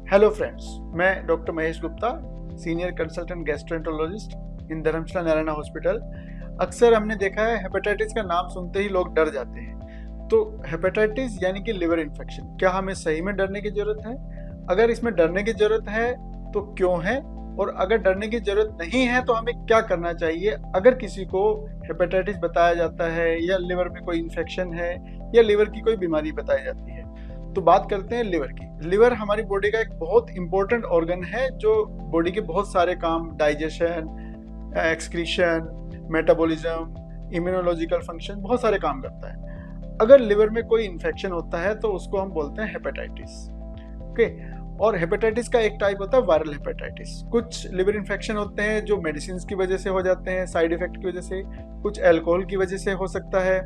Hello friends, मैं doctor Mahesh Gupta, senior consultant gastroenterologist in Dharamshala Narayan hospital. अक्सर हमने देखा है हेपेटाइटिस का नाम सुनते ही लोग डर जाते हैं। तो हेपेटाइटिस यानी कि लिवर इन्फेक्शन, क्या हमें सही में डरने की जरूरत है? अगर इसमें डरने की जरूरत है तो क्यों है, और अगर डरने की जरूरत नहीं है तो हमें क्या करना चाहिए अगर किसी को हेपेटाइटिस बताया जाता है या लिवर में कोई इन्फेक्शन है या लिवर की कोई बीमारी बताई जाती है। तो बात करते हैं लिवर की। लिवर हमारी बॉडी का एक बहुत इंपॉर्टेंट ऑर्गन है जो बॉडी के बहुत सारे काम, digestion, excretion, metabolism, immunological function, बहुत सारे काम करता है। अगर लिवर में कोई इन्फेक्शन होता है तो उसको हम बोलते हैं हेपेटाइटिस। ओके, और हेपेटाइटिस का एक टाइप होता है वायरल हेपेटाइटिस। कुछ लिवर इन्फेक्शन होते हैं जो मेडिसिन की वजह से हो जाते हैं, साइड इफेक्ट की वजह से, कुछ अल्कोहल की वजह से हो सकता है,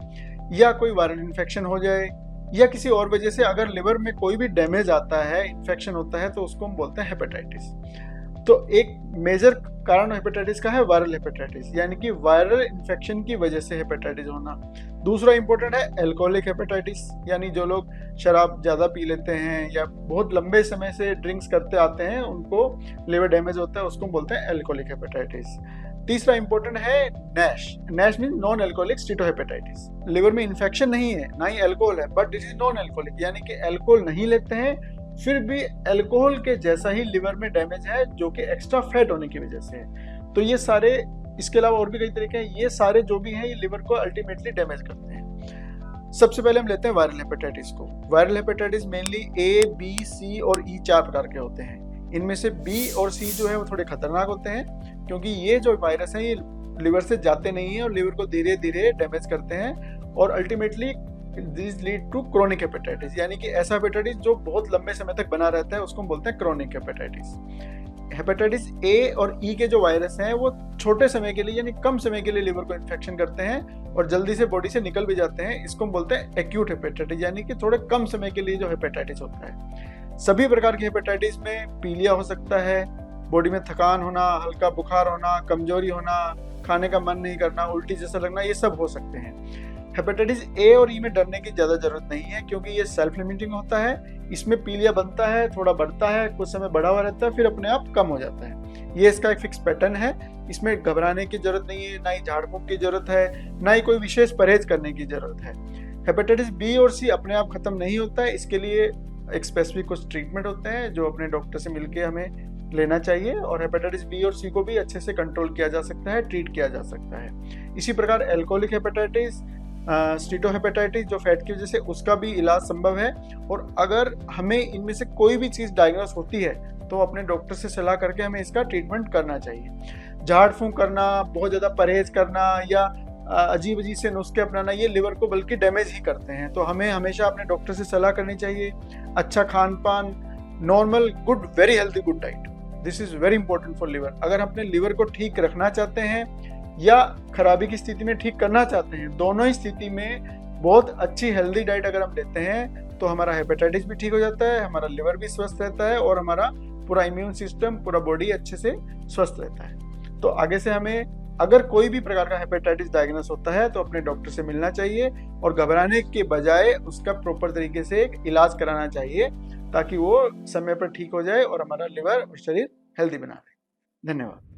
या कोई वायरल इन्फेक्शन हो जाए, या किसी और वजह से अगर लिवर में कोई भी डैमेज आता है, इन्फेक्शन होता है, तो उसको हम बोलते हैं हेपेटाइटिस। तो एक मेजर कारण हेपेटाइटिस का है वायरल हेपेटाइटिस, यानी कि वायरल इन्फेक्शन की वजह से हेपेटाइटिस होना। दूसरा इंपॉर्टेंट है एल्कोहलिक हेपेटाइटिस, यानी जो लोग शराब ज़्यादा पी लेते हैं या बहुत लंबे समय से ड्रिंक्स करते आते हैं, उनको लिवर डैमेज होता है, उसको बोलते हैं एल्कोहलिक हेपेटाइटिस। तीसरा इंपॉर्टेंट है Nash. Nash mean non alcoholic steatohepatitis. Liver में इन्फेक्शन नहीं है, ना ही अल्कोहल है, but this is non alcoholic, यानी कि अल्कोहल नहीं लेते हैं, फिर भी अल्कोहल के जैसा ही लिवर में डैमेज है जो कि एक्स्ट्रा फैट होने की वजह से है। तो ये सारे, इसके अलावा और भी कई तरीके हैं, ये सारे जो भी हैं ये लिवर को अल्टीमेटली डैमेज करते हैं। सबसे पहले हम लेते हैं वायरल हेपेटाइटिस को। वायरल हेपेटाइटिस मेनली ए, बी, सी और ई 4 प्रकार के होते हैं। इनमें से बी और सी जो है वो थोड़े खतरनाक होते हैं, क्योंकि ये जो वायरस है ये लिवर से जाते नहीं है और लिवर को धीरे धीरे डैमेज करते हैं, और ultimately this lead to chronic hepatitis, यानी कि ऐसा हेपेटाइटिस जो बहुत लंबे समय तक बना रहता है, उसको हम बोलते हैं क्रोनिक हेपेटाइटिस। हेपेटाइटिस ए और ई के जो वायरस हैं वो छोटे समय के लिए, यानी कम समय के लिए लिवर को इन्फेक्शन करते हैं और जल्दी से बॉडी से निकल भी जाते हैं। इसको हम बोलते हैं एक्यूट हेपेटाइटिस, यानी कि थोड़े कम समय के लिए जो हेपेटाइटिस होता है। सभी प्रकार की हेपेटाइटिस में पीलिया हो सकता है, बॉडी में थकान होना, हल्का बुखार होना, कमजोरी होना, खाने का मन नहीं करना, उल्टी जैसा लगना, ये सब हो सकते हैं। हेपेटाइटिस ए और ई में डरने की ज़्यादा जरूरत नहीं है, क्योंकि ये सेल्फ लिमिटिंग होता है। इसमें पीलिया बनता है, थोड़ा बढ़ता है, कुछ समय बढ़ा हुआ रहता है, फिर अपने आप कम हो जाता है। ये इसका एक फिक्स पैटर्न है। इसमें घबराने की जरूरत नहीं है, ना ही झाड़ फूंक की जरूरत है, ना ही कोई विशेष परहेज करने की जरूरत है। हेपेटाइटिस बी और सी अपने आप खत्म नहीं होता है, इसके लिए एक स्पेसिफिक कुछ ट्रीटमेंट होते हैं जो अपने डॉक्टर से मिलकर हमें लेना चाहिए, और हेपेटाइटिस बी और सी को भी अच्छे से कंट्रोल किया जा सकता है, ट्रीट किया जा सकता है। इसी प्रकार एल्कोहलिक हेपेटाइटिस, स्टीटोहेपेटाइटिस जो फैट की वजह से, उसका भी इलाज संभव है। और अगर हमें इनमें से कोई भी चीज़ डायग्नोस होती है तो अपने डॉक्टर से सलाह करके हमें इसका ट्रीटमेंट करना चाहिए। झाड़ फूंक करना, बहुत ज़्यादा परहेज करना या अजीब अजीब से नुस्खे अपनाना, ये लिवर को बल्कि डैमेज ही करते हैं। तो हमें हमेशा अपने डॉक्टर से सलाह करनी चाहिए। अच्छा खान पान, normal good very healthy good diet, this is very important for liver. अगर अपने लिवर को ठीक रखना चाहते हैं या खराबी की स्थिति में ठीक करना चाहते हैं, दोनों ही स्थिति में बहुत अच्छी हेल्दी डाइट अगर हम लेते हैं तो हमारा हेपेटाइटिस भी ठीक हो जाता है, हमारा लिवर भी स्वस्थ रहता है, और हमारा पूरा इम्यून सिस्टम, पूरा बॉडी अच्छे से स्वस्थ रहता है। तो आगे से हमें अगर कोई भी प्रकार का हेपेटाइटिस डायग्नोस होता है तो अपने डॉक्टर से मिलना चाहिए, और घबराने के बजाय उसका प्रॉपर तरीके से एक इलाज कराना चाहिए, ताकि वो समय पर ठीक हो जाए और हमारा लिवर और शरीर हेल्दी बना रहे। धन्यवाद।